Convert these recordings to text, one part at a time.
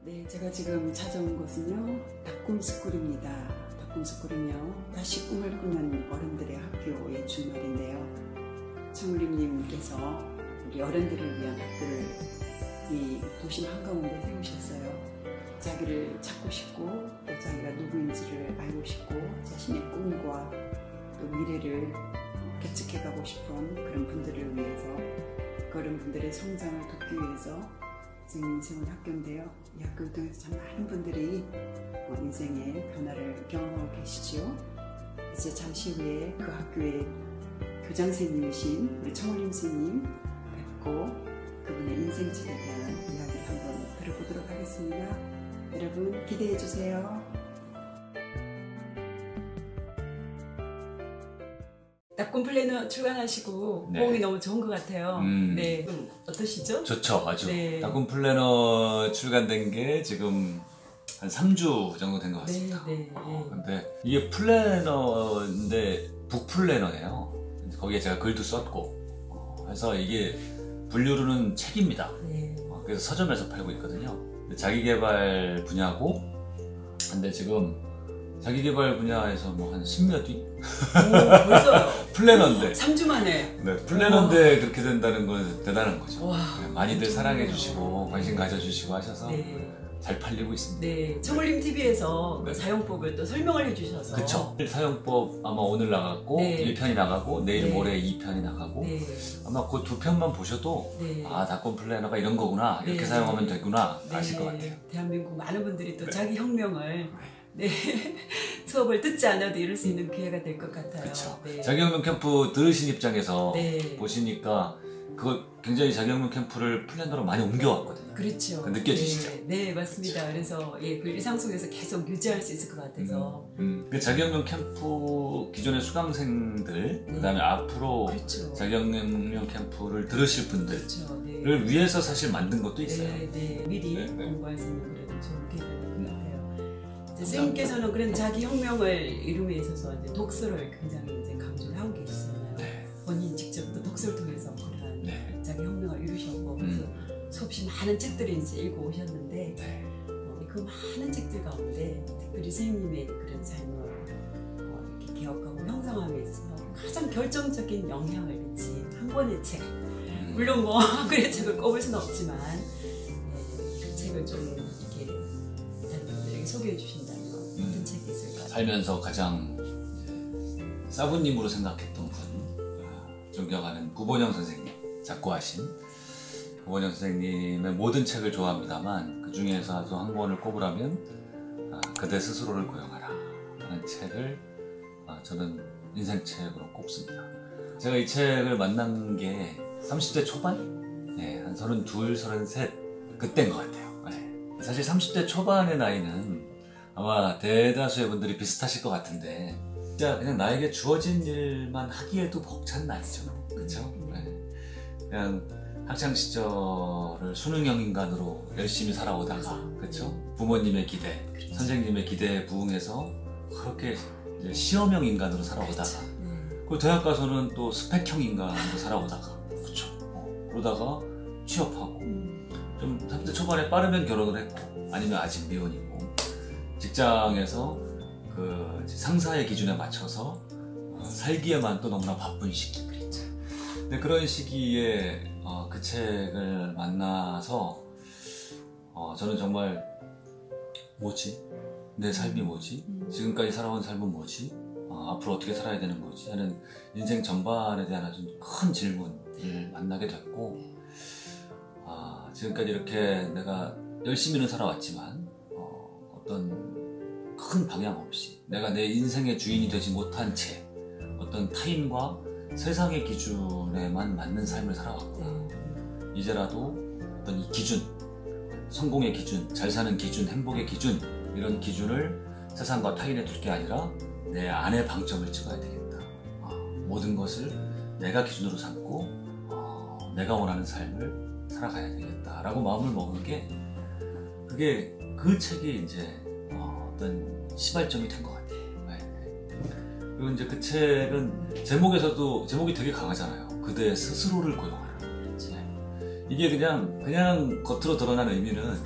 네, 제가 지금 찾아온 곳은요, 닭꿈스쿨입니다. 닭꿈스쿨은요, 다시 꿈을 꾸는 어른들의 학교의 준말인데요. 청울림님께서 우리 어른들을 위한 학교를 이 도심 한가운데 세우셨어요. 자기를 찾고 싶고 또 자기가 누구인지를 알고 싶고 자신의 꿈과 또 미래를 개척해가고 싶은 그런 분들을 위해서, 그런 분들의 성장을 돕기 위해서 선생님 세운 학교인데요. 이 학교를 통해서 참 많은 분들이 인생의 변화를 경험하고 계시지요. 이제 잠시 후에 그 학교의 교장 선생님이신 우리 청울림 선생님 뵙고 그분의 인생책에 대한 이야기를 한번 들어보도록 하겠습니다. 여러분 기대해 주세요. 닭꿈 플래너 출간하시고 네. 호응이 너무 좋은 것 같아요. 네, 어떠시죠? 좋죠, 아주. 네. 닭꿈 플래너 출간된 게 지금 한 3주 정도 된 것 같습니다. 네. 근데 이게 플래너인데 북플래너예요. 거기에 제가 글도 썼고 해서 이게 분류로는 책입니다. 네. 그래서 서점에서 팔고 있거든요. 자기계발 분야고, 근데 지금 자기계발 분야에서 뭐 한 10몇 위? 오, 벌써요? 플래너인데 3주 만에. 네, 플래너인데 그렇게 된다는 건 대단한 거죠. 와, 많이들 사랑해 주시고 관심 가져주시고 하셔서 네. 잘 팔리고 있습니다. 네, 청울림 TV에서 네. 그 사용법을 또 설명을 해주셔서. 그쵸. 사용법 아마 오늘 나갔고 네. 1편이 나가고 내일 네. 모레 2편이 나가고 네. 아마 그 2편만 보셔도 네. 아, 닭꿈 플래너가 이런 거구나, 이렇게 네. 사용하면 되구나 네. 아실 것 같아요. 대한민국 많은 분들이 또 네. 자기 혁명을 수업을 듣지 않아도 이룰 수 있는 기회가 될 것 같아요. 그렇죠. 네. 자기혁명 캠프 들으신 입장에서 네. 보시니까 그거 굉장히 자기혁명 캠프를 플래너로 많이 옮겨왔거든요. 그렇죠. 그 느껴지시죠? 네, 맞습니다. 그래서 그 일상 속에서 계속 유지할 수 있을 것 같아서. 그 자기혁명 캠프 기존의 수강생들, 네. 그다음에 앞으로 그렇죠. 자기혁명 캠프를 들으실 분들을 그렇죠. 네. 위해서 사실 만든 것도 있어요. 네. 미리 네. 공부할 수 있는 그래도 좋은 기회가 될 것 같아요. 선생님께서는 그런 자기 혁명을 이룸에 있어서 이제 독서를 굉장히 이제 강조를 하고 계시잖아요. 네. 본인 직접 또 독서를 통해서 그런 네. 자기 혁명을 이루셨고 그래서 수없이 많은 책들을 이제 읽고 오셨는데 네. 그 많은 책들 가운데 특별히 선생님의 그런 삶을 이렇게 개혁하고 형성함에 있어서 가장 결정적인 영향을 미친 한 권의 책, 물론 뭐 한 권의 책을 꼽을 수는 없지만 그 책을 좀 이렇게 다른 분들에게 소개해 주신다면 어떤 책이 있을까요? 살면서 가장 이제 사부님으로 생각했던 분, 존경하는 구본영 선생님, 작고하신 구본영 선생님의 모든 책을 좋아합니다만 그 중에서도 한 권을 꼽으라면 그대 스스로를 고용하라 하는 책을 저는 인생책으로 꼽습니다. 제가 이 책을 만난 게 30대 초반? 네, 한 32, 33 그때인 것 같아요. 네. 사실 30대 초반의 나이는 아마 대다수의 분들이 비슷하실 것 같은데 진짜 그냥 나에게 주어진 일만 하기에도 벅찬 나이죠. 그렇죠? 네. 그냥 학창 시절을 수능형 인간으로 열심히 살아오다가, 그렇죠? 부모님의 기대, 그렇죠. 선생님의 기대에 부응해서 그렇게 이제 시험형 인간으로 살아오다가, 그 대학 가서는 또 스펙형 인간으로 살아오다가, 그렇죠? 그러다가 취업하고, 좀 30대 초반에 빠르면 결혼을 했고, 아니면 아직 미혼이고, 직장에서 그 상사의 기준에 맞춰서 살기에만 또 너무나 바쁜 시기. 근데 그런 시기에 그 책을 만나서 저는 정말 뭐지? 내 삶이 뭐지? 지금까지 살아온 삶은 뭐지? 앞으로 어떻게 살아야 되는 거지? 하는 인생 전반에 대한 아주 큰 질문을 만나게 됐고, 지금까지 이렇게 내가 열심히는 살아왔지만 어떤 큰 방향 없이 내가 내 인생의 주인이 되지 못한 채 어떤 타인과 세상의 기준에만 맞는 삶을 살아왔구나. 이제라도 어떤 이 기준, 성공의 기준, 잘 사는 기준, 행복의 기준, 이런 기준을 세상과 타인에 둘 게 아니라 내 안에 방점을 찍어야 되겠다. 모든 것을 내가 기준으로 삼고 내가 원하는 삶을 살아가야 되겠다라고 마음을 먹은 게, 그게 그 책이 이제 어떤 시발점이 된 것 같아요. 그리고 이제 그 책은 제목이 되게 강하잖아요. 그대 스스로를 고용하라. 이게 그냥 겉으로 드러난 의미는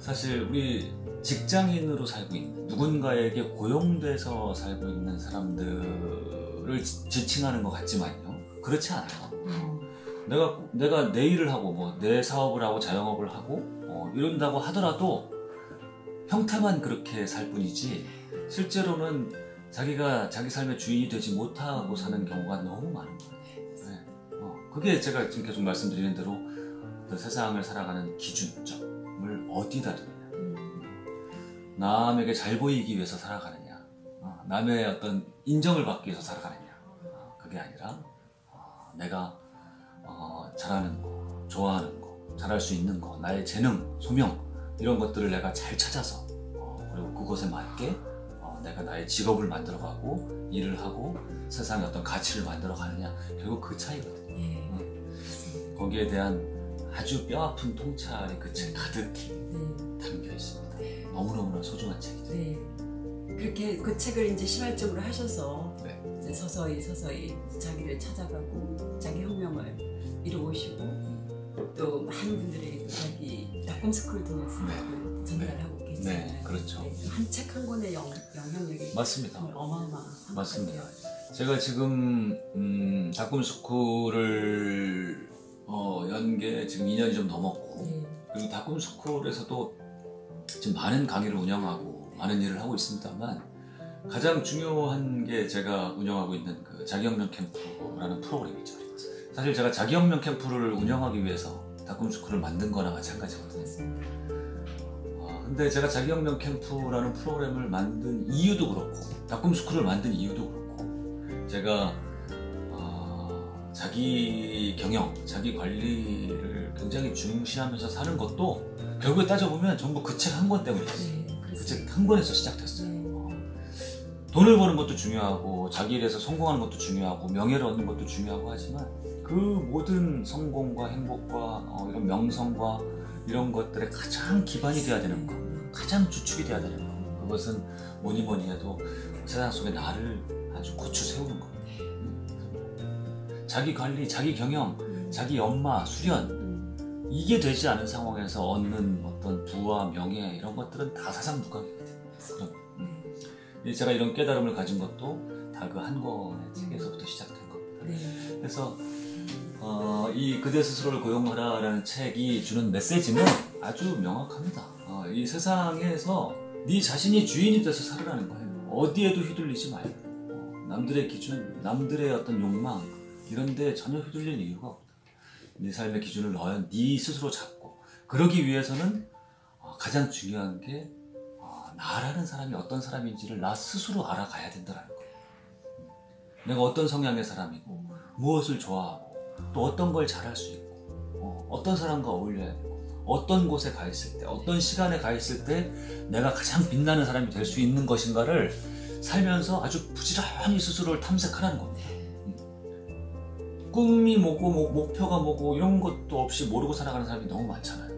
사실 우리 직장인으로 살고 있는 누군가에게 고용돼서 살고 있는 사람들을 지칭하는 것 같지만요. 그렇지 않아요. 내가 내 일을 하고 뭐 내 사업을 하고 자영업을 하고 이런다고 하더라도 형태만 그렇게 살 뿐이지 실제로는 자기가 자기 삶의 주인이 되지 못하고 사는 경우가 너무 많은 거예요. 네. 그게 제가 지금 계속 말씀드리는 대로 그 세상을 살아가는 기준점을 어디다 두느냐. 남에게 잘 보이기 위해서 살아가느냐, 남의 어떤 인정을 받기 위해서 살아가느냐. 그게 아니라 내가 잘하는 거, 좋아하는 거, 잘할 수 있는 거, 나의 재능, 소명 이런 것들을 내가 잘 찾아서 그리고 그것에 맞게 내가 나의 직업을 만들어가고 일을 하고 세상에 어떤 가치를 만들어가느냐. 결국 그 차이거든요. 거기에 대한 아주 뼈아픈 통찰이 그 책 가득히 담겨 있습니다. 너무너무나 소중한 책이죠. 그렇게 그 책을 이제 시발점으로 하셔서 이제 서서히 자기를 찾아가고 자기 혁명을 이루어오시고 또 많은 분들에게 자기 닥꿈스쿨을 통해서 전달하고 계시잖아요. 네, 그렇죠. 한 책 한 권의 영향력이 맞습니다. 정말 어마어마한 맞습니다. 것 같아요. 제가 지금 닥꿈스쿨을 연 게 지금 2년이 좀 넘었고 그리고 닥꿈스쿨에서도 지금 많은 강의를 운영하고 많은 일을 하고 있습니다만 가장 중요한 게 제가 운영하고 있는 그 자기혁명 캠프라는 프로그램이죠. 사실 제가 자기혁명 캠프를 운영하기 위해서 닥꿈스쿨을 만든 거나 마찬가지거든요. 근데 제가 자기혁명 캠프라는 프로그램을 만든 이유도 그렇고 닥꿈스쿨을 만든 이유도 그렇고 제가 자기 경영, 자기 관리를 굉장히 중시하면서 사는 것도 결국에 따져보면 전부 그 책 한 권 때문이었어요. 그 책 한 권에서 시작됐어요. 돈을 버는 것도 중요하고 자기 일에서 성공하는 것도 중요하고 명예를 얻는 것도 중요하고 하지만 그 모든 성공과 행복과 이런 명성과 이런 것들의 가장 기반이 돼야 되는 것, 가장 주축이 돼야 되는 것, 그것은 뭐니 해도 세상 속에 나를 아주 고추 세우는 겁니다. 자기 관리, 자기 경영, 자기 연마, 수련 이게 되지 않은 상황에서 얻는 어떤 부와 명예 이런 것들은 다 사상무감이거든요. 제가 이런 깨달음을 가진 것도 다 그 한 권의 책에서부터 시작된 겁니다. 그래서 이 그대 스스로를 고용하라라는 책이 주는 메시지는 아주 명확합니다. 이 세상에서 네 자신이 주인이 돼서 살으라는 거예요. 어디에도 휘둘리지 말고 남들의 기준, 남들의 어떤 욕망 이런 데 전혀 휘둘릴 이유가 없다. 네 삶의 기준을 네 스스로 잡고 그러기 위해서는 가장 중요한 게 나라는 사람이 어떤 사람인지를 나 스스로 알아가야 된다는 거예요. 내가 어떤 성향의 사람이고 무엇을 좋아하고 또 어떤 걸 잘할 수 있고 어떤 사람과 어울려야 되고 어떤 곳에 가 있을 때 어떤 시간에 가 있을 때 내가 가장 빛나는 사람이 될 수 있는 것인가를 살면서 아주 부지런히 스스로를 탐색하라는 겁니다. 꿈이 뭐고 목표가 뭐고 이런 것도 없이 모르고 살아가는 사람이 너무 많잖아요.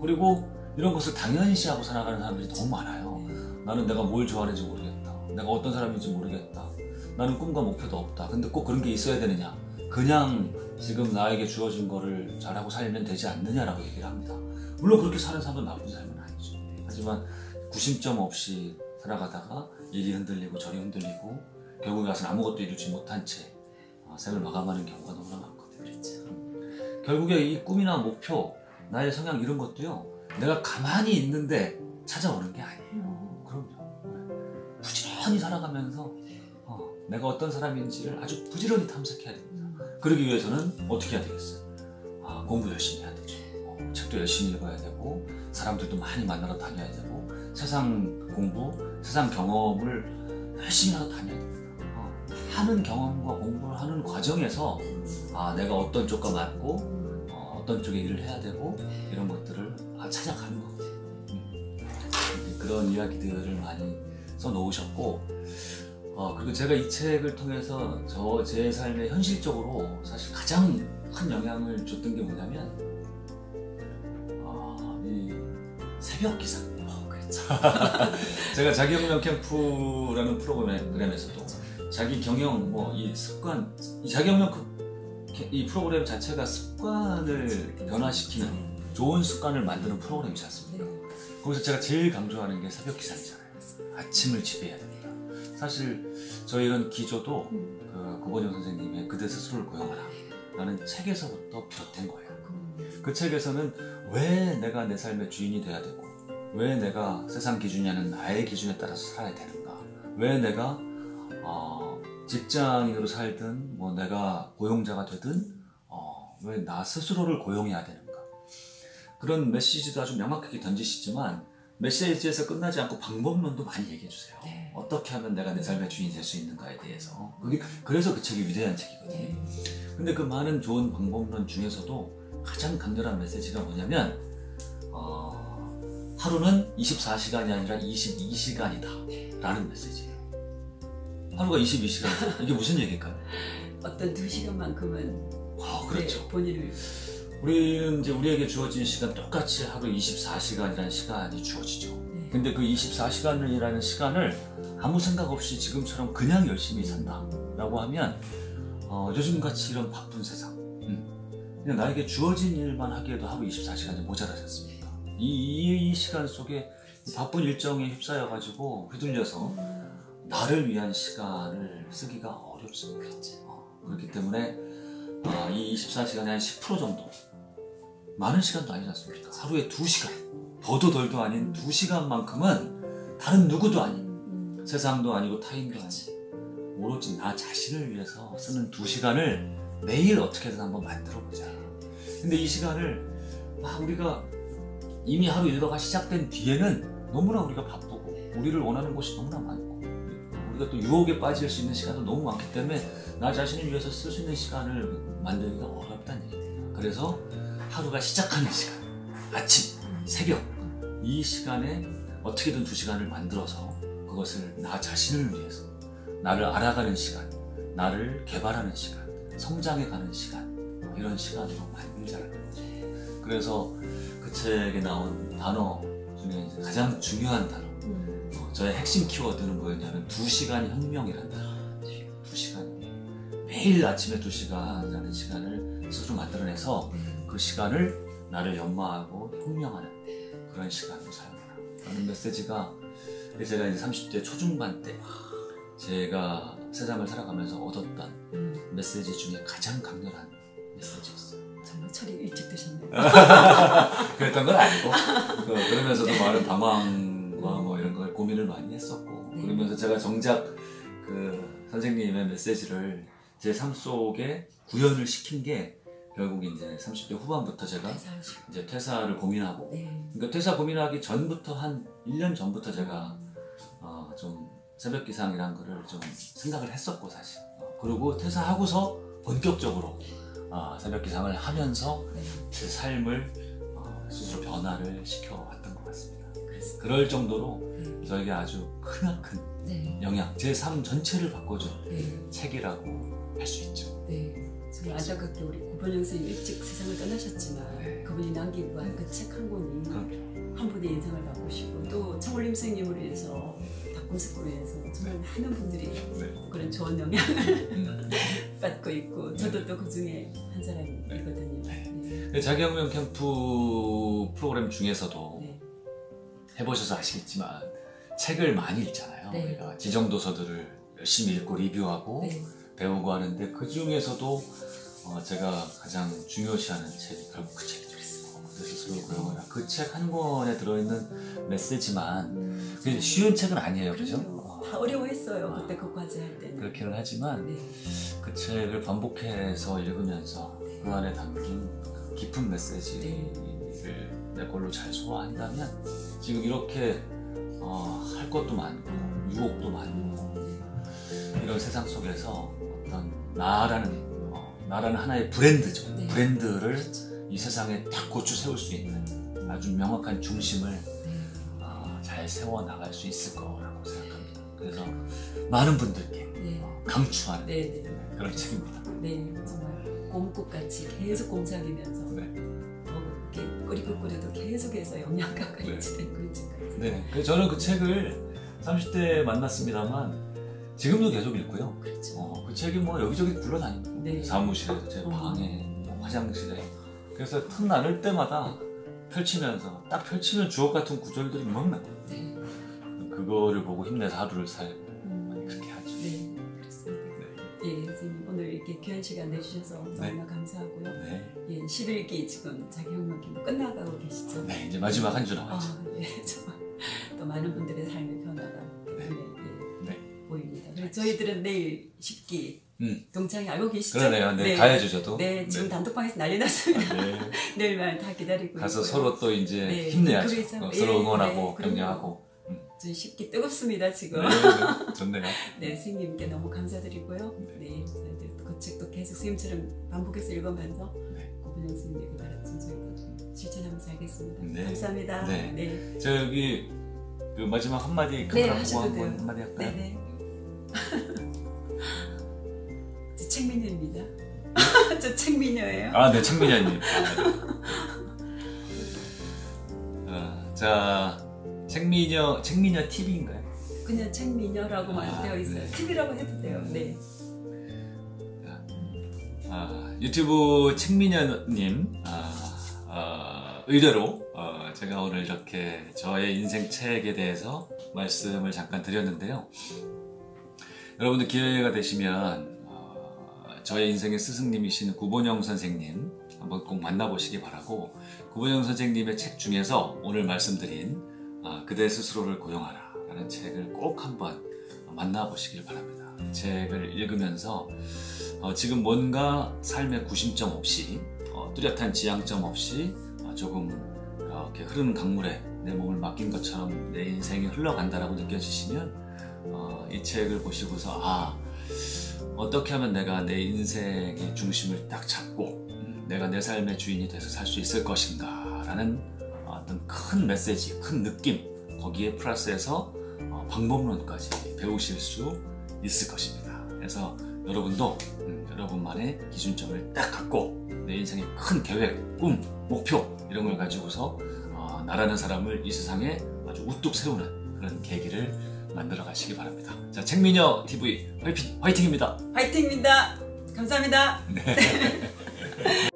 그리고 이런 것을 당연시하고 살아가는 사람들이 너무 많아요. 나는 내가 뭘 좋아하는지 모르겠다. 내가 어떤 사람인지 모르겠다. 나는 꿈과 목표도 없다. 근데 꼭 그런 게 있어야 되느냐? 그냥 지금 나에게 주어진 거를 잘하고 살면 되지 않느냐라고 얘기를 합니다. 물론 그렇게 사는 사람도 나쁜 삶은 아니죠. 하지만 구심점 없이 살아가다가 이리 흔들리고 저리 흔들리고 결국에 가서는 아무것도 이루지 못한 채 생을 마감하는 경우가 너무나 많거든요. 결국에 이 꿈이나 목표, 나의 성향 이런 것도요. 내가 가만히 있는데 찾아오는 게 아니에요. 그럼요. 부지런히 살아가면서 내가 어떤 사람인지를 아주 부지런히 탐색해야 됩니다. 그러기 위해서는 어떻게 해야 되겠어요? 공부 열심히 해야 되죠. 책도 열심히 읽어야 되고 사람들도 많이 만나러 다녀야 되고 세상 공부, 세상 경험을 열심히 하러 다녀야 됩니다. 하는 경험과 공부를 하는 과정에서 내가 어떤 쪽과 맞고 어떤 쪽에 일을 해야 되고 이런 것들을 찾아가는 거거든요. 그런 이야기들을 많이 써놓으셨고 그리고 제가 이 책을 통해서 제 삶에 현실적으로 사실 가장 큰 영향을 줬던 게 뭐냐면 이 새벽 기상. 그렇죠. 제가 자기혁명 캠프라는 프로그램에서도 자기 경영 이 습관, 이 자기혁명 이 프로그램 자체가 습관을 변화시키는 좋은 습관을 만드는 프로그램이지 않습니까? 거기서 제가 제일 강조하는 게 새벽 기상이잖아요. 아침을 지배해야 됩니다. 사실 저희 이런 기조도 그 구본영 선생님의 그대 스스로를 고용하라 라는 책에서부터 비롯된 거예요. 그 책에서는 왜 내가 내 삶의 주인이 돼야 되고, 왜 내가 세상 기준이 아닌 나의 기준에 따라서 살아야 되는가, 왜 내가 직장인으로 살든 뭐 내가 고용자가 되든 왜 나 스스로를 고용해야 되는가, 그런 메시지도 아주 명확하게 던지시지만 메시지에서 끝나지 않고 방법론도 많이 얘기해 주세요. 네. 어떻게 하면 내가 내 삶의 주인이 될 수 있는가에 대해서. 그래서 그 책이 위대한 책이거든요. 근데 그 많은 좋은 방법론 중에서도 가장 강렬한 메시지가 뭐냐면 하루는 24시간이 아니라 22시간이다 라는 메시지예요. 하루가 22시간이다. 이게 무슨 얘기일까요? 어떤 2시간만큼은 그렇죠. 네, 본인을 우리는 이제 우리에게 주어진 시간 똑같이 하루 24시간이라는 시간이 주어지죠. 네. 근데 그 24시간이라는 시간을 아무 생각 없이 지금처럼 그냥 열심히 산다라고 하면 요즘같이 이런 바쁜 세상, 그냥 나에게 주어진 일만 하기에도 하루 24시간이 모자라지 않습니까? 이 시간 속에 바쁜 일정에 휩싸여가지고 휘둘려서 나를 위한 시간을 쓰기가 어렵습니다. 그렇기 때문에 이 24시간의 한 10% 정도, 많은 시간도 아니지 않습니까? 하루에 2시간, 더도 덜도 아닌 2시간만큼은 다른 누구도 아닌, 세상도 아니고 타인도 아닌, 오로지 나 자신을 위해서 쓰는 2시간을 매일 어떻게든 한번 만들어보자. 근데 이 시간을 우리가 이미 하루 일과가 시작된 뒤에는 너무나 우리가 바쁘고 우리를 원하는 것이 너무나 많고 우리가 또 유혹에 빠질 수 있는 시간도 너무 많기 때문에 나 자신을 위해서 쓸 수 있는 시간을 만들기가 어렵다는 얘기입니다. 그래서 하루가 시작하는 시간, 아침, 새벽, 이 시간에 어떻게든 2시간을 만들어서 그것을 나 자신을 위해서, 나를 알아가는 시간, 나를 개발하는 시간, 성장해가는 시간, 이런 시간으로 만들자는 거죠. 그래서 그 책에 나온 단어 중에 이제 가장 중요한 단어, 저의 핵심 키워드는 뭐였냐면 2시간 혁명이라는 단어. 2시간. 매일 아침에 2시간이라는 시간을 스스로 만들어내서 그 시간을 나를 연마하고 혁명하는 그런 시간으로 사용하라 라는 메시지가 제가 이제 30대 초중반 때 제가 세상을 살아가면서 얻었던 메시지 중에 가장 강렬한 메시지였어요. 정말 철이 일찍 드셨네요. 그랬던 건 아니고 그러면서도 많은 방황과 뭐 이런 걸 고민을 많이 했었고, 그러면서 제가 정작 그 선생님의 메시지를 제 삶 속에 구현을 시킨 게 결국 이제 30대 후반부터 제가 이제 퇴사를 고민하고, 그러니까 퇴사 고민하기 전부터 한 1년 전부터 제가 좀 새벽 기상이란 거를 좀 생각을 했었고 사실. 그리고 퇴사하고서 본격적으로 새벽 기상을 하면서 제 삶을 스스로 변화를 시켜왔던 것 같습니다. 그럴 정도로 저에게 아주 크나큰 영향, 제 삶 전체를 바꿔준 책이라고 할 수 있죠. 정말 안타깝게 우리 구본영 선생님 일찍 세상을 떠나셨지만 그분이 남기고 한 그 책 한 권이 한 분의 인상을 바꾸시고 또 청울림 선생님을 위해서 닭꿈스쿨을 위해서 정말 많은 분들이 그런 좋은 영향을 받고 있고 저도 또 그 중에 한 사람이거든요. 자기혁명 캠프 프로그램 중에서도 해보셔서 아시겠지만 책을 많이 읽잖아요. 우리가 지정도서들을 열심히 읽고 리뷰하고 배우고 하는데 그 중에서도 제가 가장 중요시하는 책이 결국 그 책이죠. 그래서 스스로 고용하라. 그 책 한 권에 들어있는 메시지만 쉬운 책은 아니에요, 그죠? 다 어려워했어요. 그때 그 과제 할 때는. 그렇기는 하지만 그 책을 반복해서 읽으면서 그 안에 담긴 그 깊은 메시지를 내 걸로 잘 소화한다면 지금 이렇게 할 것도 많고 유혹도 많고 이런 세상 속에서 어떤 나라는 하나의 브랜드죠. 브랜드를 이 세상에 딱 고추 세울 수 있는 아주 명확한 중심을 잘 세워나갈 수 있을 거라고 생각합니다. 그래서 많은 분들께 강추하는 그런 책입니다. 정말 곰꽃같이 계속 곰삭이면서 이렇게 끓이고 계속해서 영양가가 유지된 그런 책까지. 그래서 저는 그 책을 30대에 만났습니다만 지금도 계속 읽고요. 그 책이 뭐 여기저기 굴러다닙니다. 사무실에도 제 방에, 화장실에. 그래서 틈 나눌 때마다 펼치면서 딱 펼치면 주옥 같은 구절들이 막 나와요. 네. 그거를 보고 힘내서 하루를 살고 그렇게 하죠. 네, 그렇습니다. 예, 선생님 오늘 이렇게 귀한 시간 내주셔서 너무나 감사하고요. 네. 예, 11기 지금 자기혁명 끝나가고 계시죠? 네, 이제 마지막 한 주 남았죠. 예, 정말 또 많은 분들의 삶의 변화가 네. 예, 보입니다. 그래서 저희들은 내일 10기 동창이 알고 계시죠? 그러네요. 네, 가야죠 저도. 네, 지금 단톡방에서 난리 났습니다. 네. 내일만 다 기다리고 가서 있고요. 서로 또 이제 네, 힘내야죠. 그래서, 서로 예, 응원하고 네, 격려하고. 저희 10기 뜨겁습니다 지금. 네, 네, 좋네요. 네, 선생님께 너무 감사드리고요. 네, 저희들 그 책도 계속 선생님처럼 반복해서 읽으면서 네. 고분영 선생님에게 가르친 저희도 좀 실천하면서 알겠습니다. 네. 감사합니다. 네. 네. 저기 그 마지막 한마디 네, 하고 하셔도 돼요. 한마디 할까요? 네네. 저 책미녀입니다. 저 책미녀예요. 아, 네, 책미녀님. 자, 책미녀 TV인가요? 그냥 책미녀라고만 되어 있어요. 네. TV라고 해도 돼요. 네. 유튜브 책미녀님 의뢰로 제가 오늘 이렇게 저의 인생 책에 대해서 말씀을 잠깐 드렸는데요. 여러분들 기회가 되시면 저의 인생의 스승님이신 구본영 선생님 한번 꼭 만나보시기 바라고, 구본영 선생님의 책 중에서 오늘 말씀드린 그대 스스로를 고용하라 라는 책을 꼭 한번 만나보시길 바랍니다. 이 책을 읽으면서 지금 뭔가 삶의 구심점 없이 뚜렷한 지향점 없이 조금 이렇게 흐르는 강물에 내 몸을 맡긴 것처럼 내 인생이 흘러간다라고 느껴지시면 이 책을 보시고서 어떻게 하면 내가 내 인생의 중심을 딱 잡고 내가 내 삶의 주인이 돼서 살 수 있을 것인가 라는 어떤 큰 메시지, 큰 느낌, 거기에 플러스해서 방법론까지 배우실 수 있을 것입니다. 그래서 여러분도 여러분만의 기준점을 딱 갖고 내 인생의 큰 계획, 꿈, 목표 이런 걸 가지고서 나라는 사람을 이 세상에 아주 우뚝 세우는 그런 계기를 만들어 가시기 바랍니다. 자, 책미녀 TV 화이팅입니다. 화이팅입니다. 감사합니다. 네.